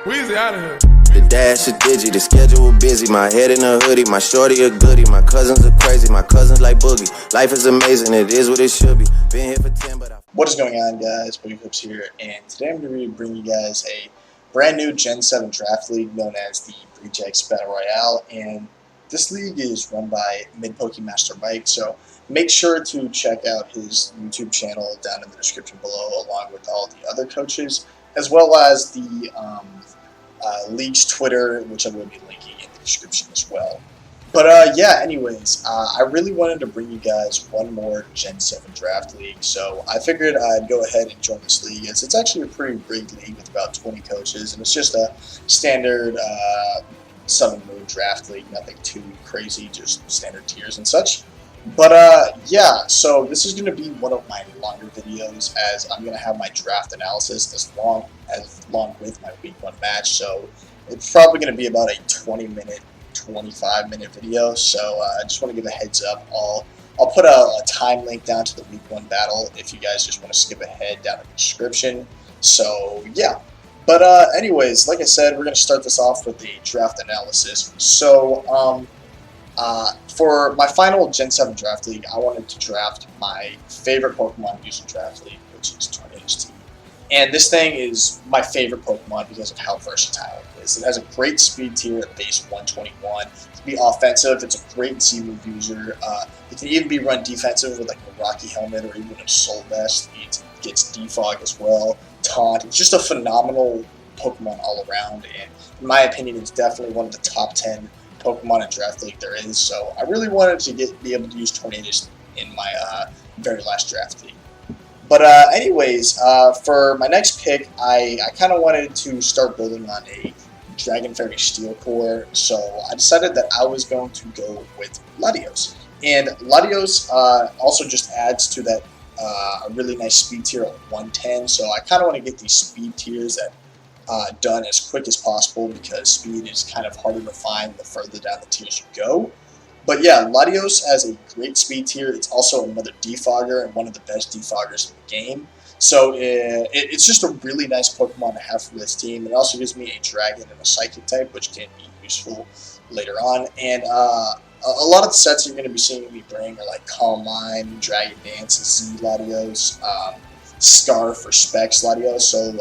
Weezy out of here. The dash is digi, the schedule busy. My head in a hoodie, my shorty a goodie. My cousins are crazy, my cousins like boogie. Life is amazing, it is what it should be. Been here for 10, but What is going on, guys? Boogie Hoops here, and today I'm going to bring you guys a brand new Gen 7 draft league known as the Rejects Battle Royale, and this league is run by Mid-Pokemaster Mike, so make sure to check out his YouTube channel down in the description below, along with all the other coaches, as well as the league's Twitter, which I will be linking in the description as well. But yeah, anyways, I really wanted to bring you guys one more Gen 7 draft league, so I figured I'd go ahead and join this league. It's actually a pretty big league with about 20 coaches, and it's just a standard Sun and Moon draft league, nothing too crazy, just standard tiers and such. But yeah, so this is going to be one of my longer videos, as I'm going to have my draft analysis along with my week 1 match, so it's probably going to be about a 25-minute video, so I just want to give a heads up. I'll put a time link down to the week 1 battle if you guys just want to skip ahead down in the description. So yeah, but anyways, like I said, we're going to start this off with the draft analysis. So for my final Gen 7 draft league, I wanted to draft my favorite Pokemon used in draft league, which is Tornadus. And this thing is my favorite Pokemon because of how versatile it is. It has a great speed tier at base 121. It can be offensive. It's a great Z-move user. It can even be run defensive with like a Rocky Helmet or even a Soul Vest. It gets Defog as well. Taunt. It's just a phenomenal Pokemon all around. And in my opinion, it's definitely one of the top 10 Pokemon in Draft League there is. So I really wanted to be able to use Tornadus in my very last Draft League. But anyways, for my next pick, I kind of wanted to start building on a Dragon Fairy Steel Core, so I decided that I was going to go with Latios. And Latios also just adds to that a really nice speed tier of 110, so I kind of want to get these speed tiers done as quick as possible, because speed is kind of harder to find the further down the tiers you go. But yeah, Latios has a great speed tier. It's also another defogger and one of the best defoggers in the game. So it's just a really nice Pokemon to have for this team. It also gives me a Dragon and a Psychic type, which can be useful later on. And a lot of the sets you're going to be seeing me bring are like Calm Mind, Dragon Dance, Z Latios, Scarf or Specs Latios. So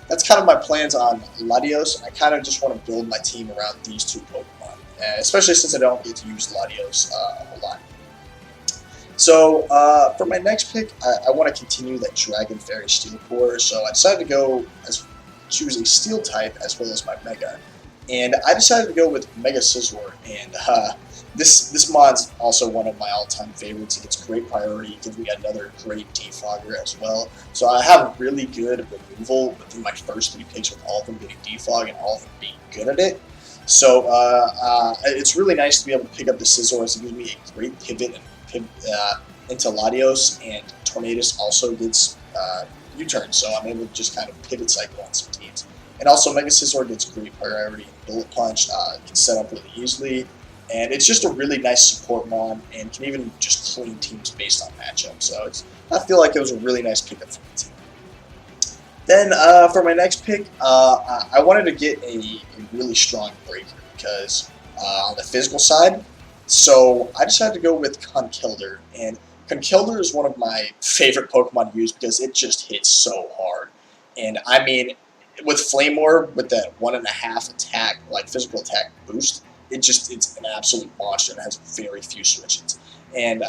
that's kind of my plans on Latios. I kind of just want to build my team around these two Pokemon. Especially since I don't get to use Latios a whole lot. So for my next pick, I want to continue that Dragon Fairy Steel Core. So I decided to choose a Steel type as well as my Mega, and I decided to go with Mega Scizor. And this mod's also one of my all-time favorites. It gets great priority. It gives me another great defogger as well. So I have really good removal within my first 3 picks, with all of them getting defog and all of them being good at it. So it's really nice to be able to pick up the Scizor, as it gives me a great pivot into Latios, and Tornadus also gets U-turn, so I'm able to just kind of pivot cycle on some teams. And also Mega Scizor gets great priority and Bullet Punch, can set up really easily, and it's just a really nice support mon, and can even just clean teams based on matchup. So I feel like it was a really nice pickup for the team. Then for my next pick, I wanted to get a really strong breaker, because on the physical side, so I decided to go with Conkeldurr. And Conkeldurr is one of my favorite Pokemon to use because it just hits so hard. And I mean, with Flame Orb, with that 1.5 attack, like physical attack boost, it's an absolute monster and has very few switches. And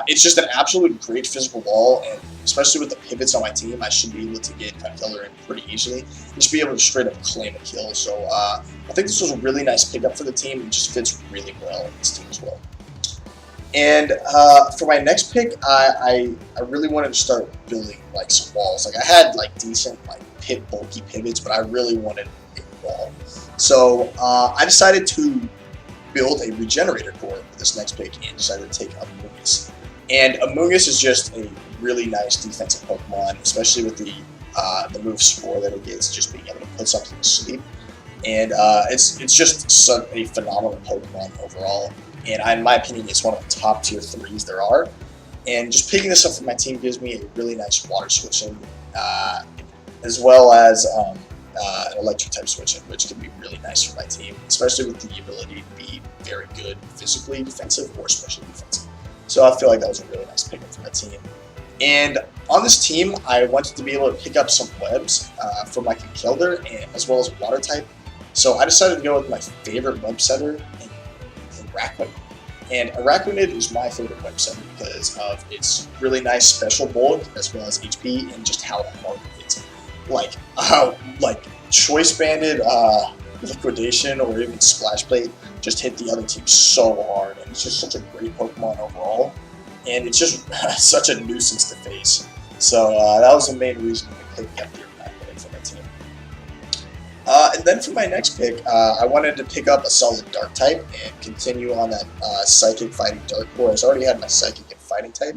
it's just an absolute great physical wall, and especially with the pivots on my team, I should be able to get Conkeldurr in pretty easily. Just be able to straight up claim a kill. So I think this was a really nice pickup for the team. It just fits really well in this team as well. And for my next pick, I really wanted to start building like some walls. Like I had like decent like bulky pivots, but I really wanted a wall. So I decided to build a Regenerator core for this next pick, and decided to take Amoonguss. And Amoonguss is just a really nice defensive Pokemon, especially with the move Spore that it gets, just being able to put something to sleep. And it's just such a phenomenal Pokemon overall. And in my opinion, it's one of the top tier 3s there are. And just picking this up for my team gives me a really nice water switching, as well as an electric type switch in, which can be really nice for my team, especially with the ability to be very good physically defensive or especially defensive. So I feel like that was a really nice pickup for my team. And on this team, I wanted to be able to pick up some webs from like a Kelder and as well as a water type. So I decided to go with my favorite web setter in Araquanid. And Araquanid is my favorite web setter because of its really nice special bulk as well as HP and just how hard it's like choice banded liquidation or even splash plate just hit the other team so hard, and it's just such a great Pokemon overall, and it's just such a nuisance to face. So that was the main reason I picked up the Araquanid for my team. And then for my next pick, I wanted to pick up a solid Dark type and continue on that Psychic Fighting Dark core. I already had my Psychic and Fighting type,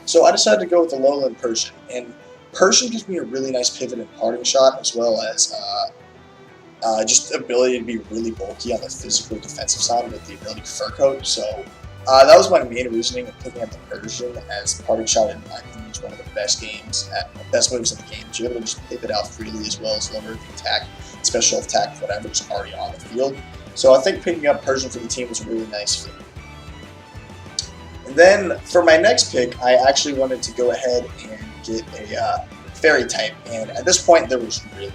so I decided to go with the Lowland Persian. And Persian gives me a really nice pivot and parting shot, as well as just the ability to be really bulky on the physical defensive side with the ability Fur Coat. So that was my main reasoning of picking up the Persian, as parting shot in my opinion is one of the best moves in the game. You're able to just pivot out freely as well as lower the attack, special attack, whatever is already on the field. So I think picking up Persian for the team was a really nice fit. And then for my next pick, I actually wanted to go ahead and get a Fairy type, and at this point there was really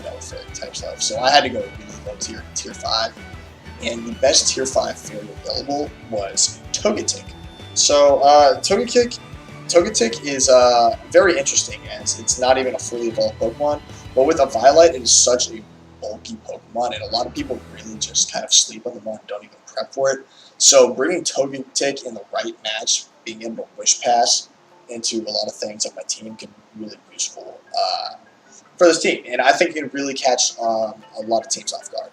no Fairy types left, so I had to go really low tier, tier 5, and the best tier 5 Fairy available was Togetic. So Togetic is very interesting, as it's not even a fully evolved Pokemon, but with a Violet, it is such a bulky Pokemon, and a lot of people really just kind of sleep on the Pokemon and don't even prep for it. So bringing Togetic in the right match, being able to Wish Pass into a lot of things on my team can be really useful for this team, and I think it can really catch a lot of teams off guard.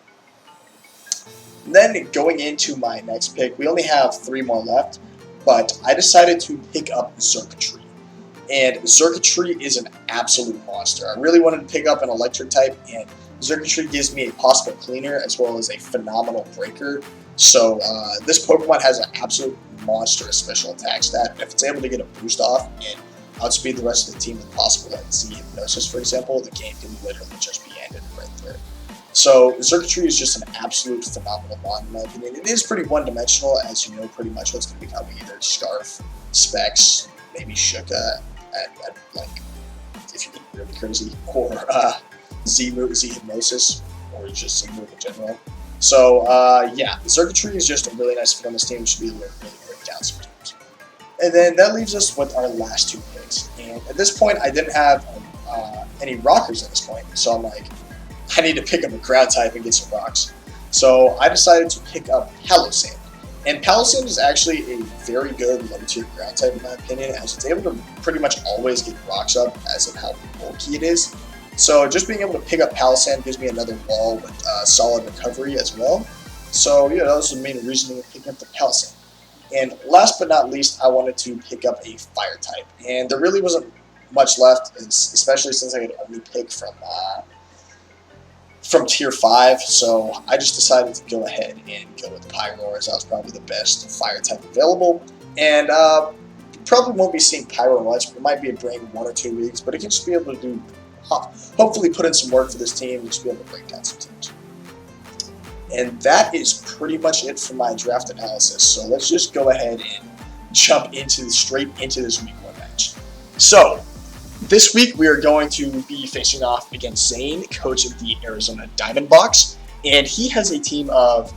And then going into my next pick, we only have 3 more left, but I decided to pick up Xurkitree. And Xurkitree is an absolute monster. I really wanted to pick up an electric type, and Xurkitree gives me a possible cleaner as well as a phenomenal breaker. So this Pokemon has an absolute monstrous special attack stat. If it's able to get a boost off and outspeed the rest of the team with possible like Z Hypnosis, for example, the game can literally just be ended right there. So Xurkitree is just an absolute phenomenal mon in my opinion. It is pretty one-dimensional, as you know pretty much what's going to be coming, either Scarf, Specs, maybe Shuka, at like, if you get really crazy, or Z Hypnosis, or just Z Move in general. So yeah, Xurkitree is just a really nice fit on this team. It should be able to really break down some teams. And then that leaves us with our last 2 picks. And at this point, I didn't have any rockers at this point, so I'm like, I need to pick up a ground type and get some rocks. So I decided to pick up Palossand. And Palossand is actually a very good low-tier ground type in my opinion, as it's able to pretty much always get rocks up as of how bulky it is. So just being able to pick up Palossand gives me another wall with solid recovery as well. So yeah, that was the main reasoning of picking up the Palossand. And last but not least, I wanted to pick up a fire type. And there really wasn't much left, especially since I could only pick from tier 5. So I just decided to go ahead and go with Pyroar, as that was probably the best fire type available. And probably won't be seeing Pyro much. It might be a break 1 or 2 weeks, but it can just be able to do, hopefully put in some work for this team and just be able to break down some teams. And that is pretty much it for my draft analysis. So let's just go ahead and jump straight into this week 1 match. So this week we are going to be facing off against Zane, coach of the Arizona Diamondboks, and he has a team of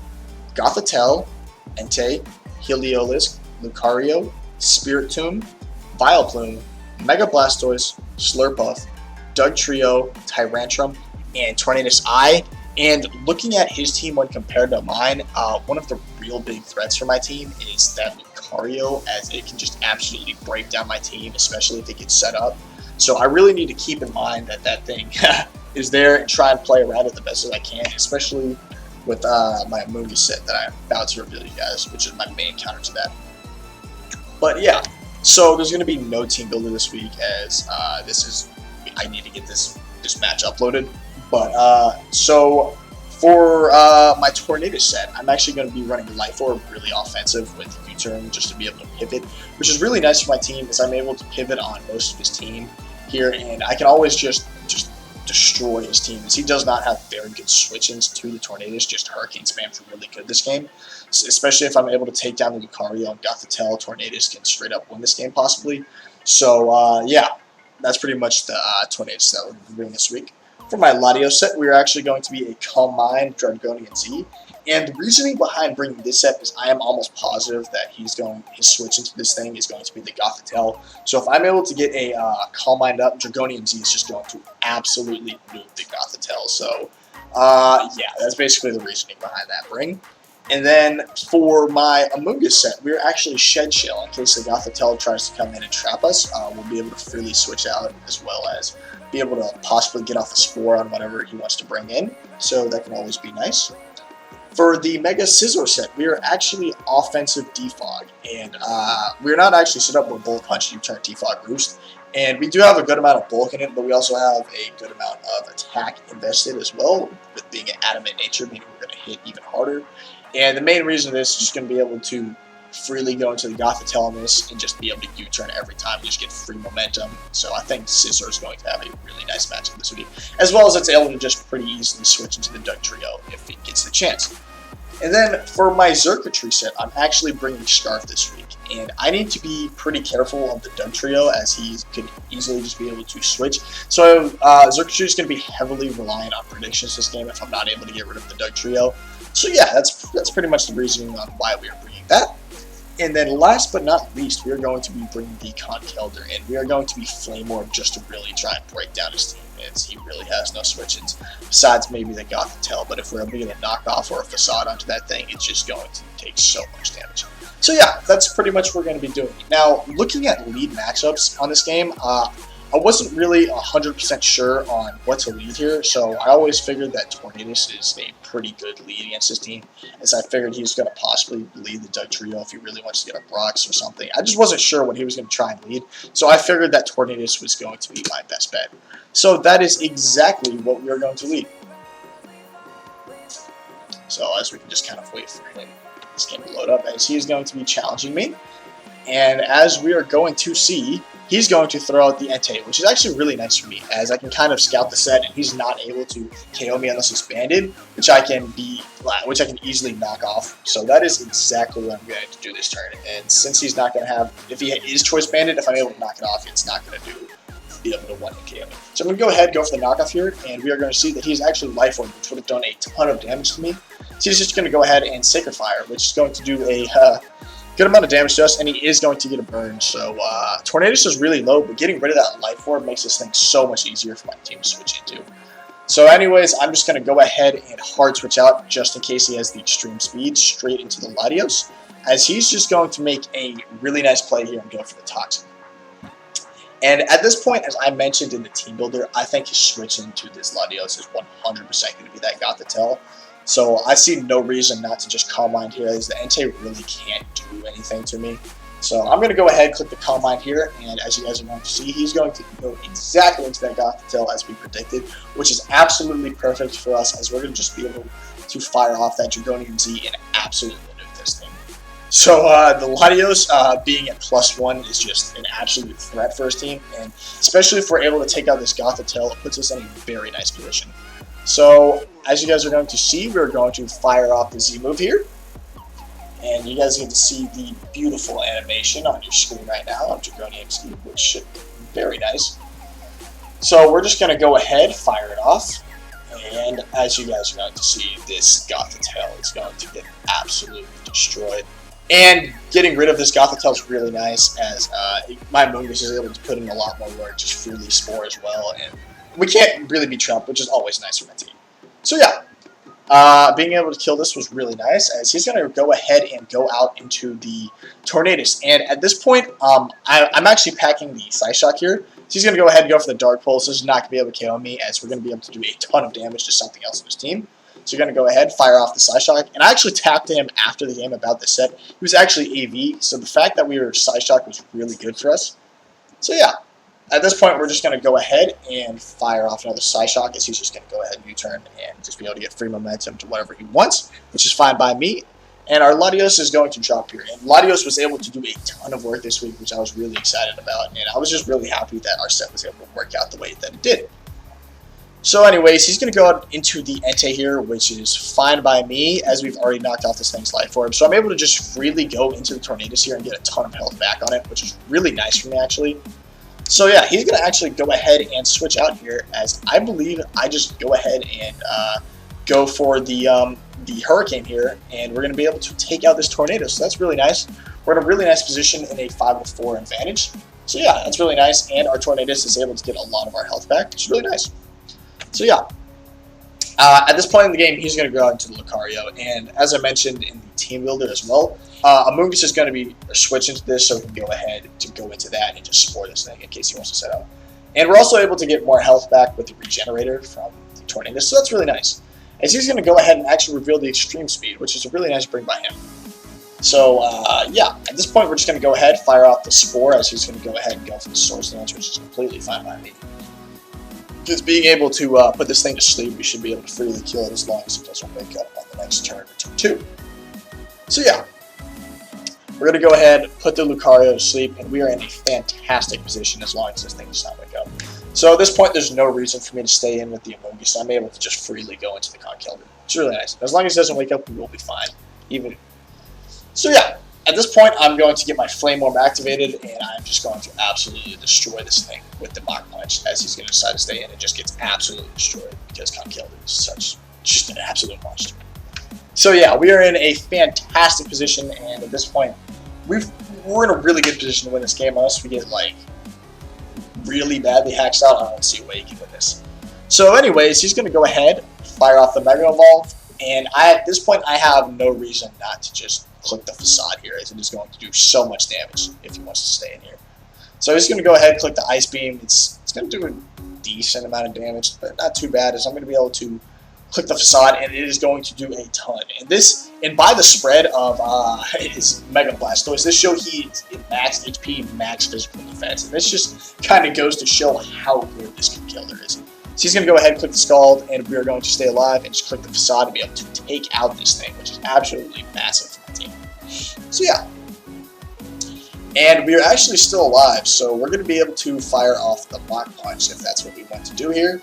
Gothitelle, Entei, Heliolisk, Lucario, Spiritomb, Vileplume, Mega Blastoise, Slurpuff, Dugtrio, Tyrantrum, and Tornadus Eye. And looking at his team when compared to mine, one of the real big threats for my team is that Lucario, as it can just absolutely break down my team, especially if it gets set up. So I really need to keep in mind that thing is there and try and play around it the best as I can, especially with my movie set that I'm about to reveal to you guys, which is my main counter to that. But yeah, so there's going to be no team builder this week, as I need to get this match uploaded. But so for my Tornado set, I'm actually going to be running Life Orb really offensive with U-turn just to be able to pivot, which is really nice for my team, as I'm able to pivot on most of his team here, and I can always just destroy his team, as he does not have very good switch-ins to the Tornadus. Just Hurricane spam's really good this game, especially if I'm able to take down the Lucario and Gothitelle. Tornadus can straight up win this game possibly. So yeah, that's pretty much the Tornadus that we're doing this week. For my Latios set, we are actually going to be a Calm Mind, Dragonian Z. And the reasoning behind bringing this set is I am almost positive that his switch into this thing is going to be the Gothitelle. So if I'm able to get a Calm Mind up, Dragonian Z is just going to absolutely move the Gothitelle. So yeah, that's basically the reasoning behind that bring. And then for my Amoonguss set, we're actually Shed Shell. In case the Gothitelle tries to come in and trap us, we'll be able to freely switch out, as well as be able to possibly get off a Spore on whatever he wants to bring in. So that can always be nice. For the Mega Scizor set, we are actually offensive Defog, and we're not actually set up with Bullet Punch, U-Turn, Defog, Roost. And we do have a good amount of bulk in it, but we also have a good amount of attack invested as well, with being an adamant nature, meaning we're going to hit even harder. And the main reason of this is just going to be able to freely go into the Gothitelle on this and just be able to U-turn every time and just get free momentum. So I think Scizor is going to have a really nice matchup this week, as well as it's able to just pretty easily switch into the Doug Trio if it gets the chance. And then for my Xurkitree set, I'm actually bringing Scarf this week, and I need to be pretty careful of the Doug Trio, as he could easily just be able to switch. So Xurkitree is going to be heavily reliant on predictions this game if I'm not able to get rid of the Doug Trio. So yeah, that's pretty much the reasoning on why we are bringing that. And then last but not least, we are going to be bringing the Conkeldurr, and we are going to be Flame Orb just to really try and break down his team, as he really has no switch-ins, besides maybe the Gothitelle. But if we're able to get a knockoff or a Facade onto that thing, it's just going to take so much damage. So yeah, that's pretty much what we're going to be doing. Now, looking at lead matchups on this game, I wasn't really 100% sure on what to lead here, so I always figured that Tornadus is a pretty good lead against his team, as I figured he was going to possibly lead the Doug Trio if he really wants to get a Brox or something. I just wasn't sure what he was going to try and lead, so I figured that Tornadus was going to be my best bet. So that is exactly what we are going to lead. So as we can just kind of wait for him, this game to load up, as he is going to be challenging me, and as we are going to see, he's going to throw out the Entei, which is actually really nice for me, as I can kind of scout the set, and he's not able to KO me unless he's banded, which I can easily knock off. So that is exactly what I'm going to do this turn. And since he's not going to have, if he is choice banded, if I'm able to knock it off, it's not going to be able to one-hit KO me. So I'm going to go ahead, go for the knockoff here, and we are going to see that he's actually Life Orb, which would have done a ton of damage to me. So he's just going to go ahead and Sacred Fire, which is going to do a good amount of damage to us, and he is going to get a burn. So Tornadus is really low, but getting rid of that Life Orb makes this thing so much easier for my team to switch into. So anyways, I'm just going to go ahead and hard switch out, just in case he has the extreme speed, straight into the Latios, as he's just going to make a really nice play here and go for the Toxic. And at this point, as I mentioned in the team builder, I think his switch into this Latios is 100% going to be that Gothitelle. So I see no reason not to just Calm Mind here, as the Entei really can't do anything to me. So I'm going to go ahead, click the Calm Mind here, and as you guys are going to see, he's going to go exactly into that Gothitelle as we predicted, which is absolutely perfect for us, as we're going to just be able to fire off that Dragonian Z and absolutely nuke this thing. So the Latios being at +1 is just an absolute threat for his team, and especially if we're able to take out this Gothitelle, it puts us in a very nice position. So, as you guys are going to see, we're going to fire off the Z move here. And you guys get to see the beautiful animation on your screen right now of Dragonian Z, which should be very nice. So, we're just going to go ahead, fire it off. And as you guys are going to see, this Gothitelle is going to get absolutely destroyed. And getting rid of this Gothitelle is really nice, as my Amoonguss is able to put in a lot more work, just freely Spore as well. And we can't really be trumped, which is always nice for my team. So yeah, being able to kill this was really nice, as he's going to go ahead and go out into the Tornadus. And at this point, I'm actually packing the Psyshock here. So he's going to go ahead and go for the Dark Pulse. This is not going to be able to KO me, as we're going to be able to do a ton of damage to something else in his team. So you're going to go ahead, fire off the Psyshock. And I actually tapped him after the game about this set. He was actually AV, so the fact that we were Psyshock was really good for us. So yeah. At this point, we're just going to go ahead and fire off another Psyshock, as he's just going to go ahead and U-turn and just be able to get free momentum to whatever he wants, which is fine by me. And our Latios is going to drop here. And Latios was able to do a ton of work this week, which I was really excited about. And I was just really happy that our set was able to work out the way that it did. So anyways, he's going to go out into the Entei here, which is fine by me, as we've already knocked off this thing's life orb. So I'm able to just freely go into the Tornadus here and get a ton of health back on it, which is really nice for me, actually. So yeah, he's going to actually go ahead and switch out here, as I believe I just go ahead and go for the Hurricane here, and we're going to be able to take out this Tornado. So that's really nice. We're in a really nice position in a 5-4 advantage. So yeah, that's really nice, and our Tornadus is able to get a lot of our health back, which is really nice. So yeah, at this point in the game, he's going to go out into the Lucario, and as I mentioned in the team builder as well, Amoonguss is going to be switching to this, so we can go ahead to go into that and just spore this thing in case he wants to set out. And we're also able to get more health back with the Regenerator from the Tornadus, so that's really nice. As he's going to go ahead and actually reveal the Extreme Speed, which is a really nice bring by him. So, yeah, at this point, we're just going to go ahead, fire off the Spore, as he's going to go ahead and go for the Source Dance, which is completely fine by me. Just being able to put this thing to sleep, we should be able to freely kill it as long as it doesn't wake up on the next turn or turn 2. So yeah, we're going to go ahead, put the Lucario to sleep, and we are in a fantastic position as long as this thing does not wake up. So at this point, there's no reason for me to stay in with the Amoonguss. I'm able to just freely go into the Conkeldurr. It's really nice. As long as it doesn't wake up, we will be fine. So yeah, at this point, I'm going to get my Flame Orb activated, and I'm just going to absolutely destroy this thing with the Mach Punch, as he's going to decide to stay in and just gets absolutely destroyed because Conkeldurr is just an absolute monster. So yeah, we are in a fantastic position, and at this point, we're in a really good position to win this game, unless we get like really badly hacked out. I don't see a way he can win this. So anyways, he's going to go ahead, fire off the Mega Evolve, and at this point, I have no reason not to just click the Facade here, as it is going to do so much damage if he wants to stay in here. So he's going to go ahead and click the Ice Beam. It's going to do a decent amount of damage, but not too bad, as I'm going to be able to click the Facade, and it is going to do a ton. And by the spread of his Mega Blastoise, this show he max HP, max physical defense, and this just kind of goes to show how good this Conkeldurr is. So he's going to go ahead and click the Scald, and we are going to stay alive and just click the Facade to be able to take out this thing, which is absolutely massive for my team. So yeah. And we are actually still alive, so we're going to be able to fire off the Mach Punch if that's what we want to do here.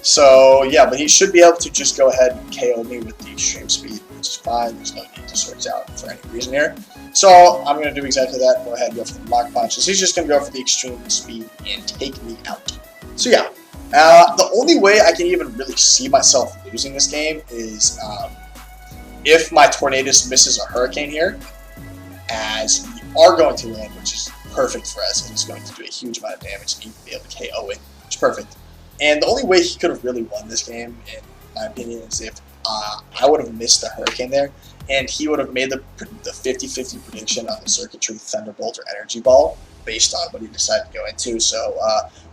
So yeah, but he should be able to just go ahead and KO me with the Extreme Speed, which is fine. There's no need to switch out for any reason here. So I'm going to do exactly that. Go ahead and go for the Mach Punch. So he's just going to go for the Extreme Speed and take me out. So yeah. The only way I can even really see myself losing this game is if my Tornadus misses a Hurricane here, as we are going to win, which is perfect for us, and he's going to do a huge amount of damage, and he will be able to KO it, which is perfect. And the only way he could have really won this game, in my opinion, is if I would have missed the Hurricane there, and he would have made the 50-50 prediction on the Circuitry, Thunderbolt, or Energy Ball, based on what he decided to go into. So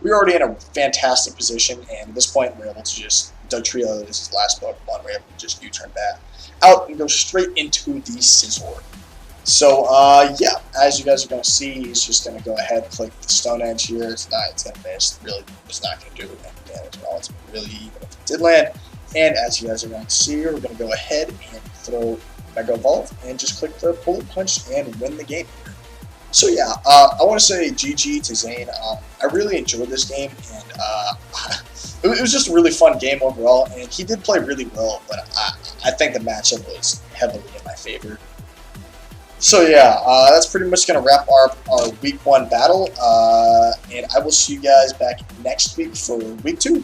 we're already in a fantastic position, and at this point we're able to just, Dugtrio, this is his last Pokemon, we're able to just U-turn back out and go straight into the Scizor. So yeah, as you guys are going to see, he's just going to go ahead and click the Stone Edge here. It's going to miss, really was not going to do any damage at all. It's really, even if it did land. And as you guys are going to see here, we're going to go ahead and throw Mega Evolve and just click the Bullet Punch and win the game here. So yeah, I want to say GG to Zane. I really enjoyed this game, and it was just a really fun game overall, and he did play really well, but I think the matchup was heavily in my favor. So yeah, that's pretty much going to wrap our Week 1 battle, and I will see you guys back next week for Week 2.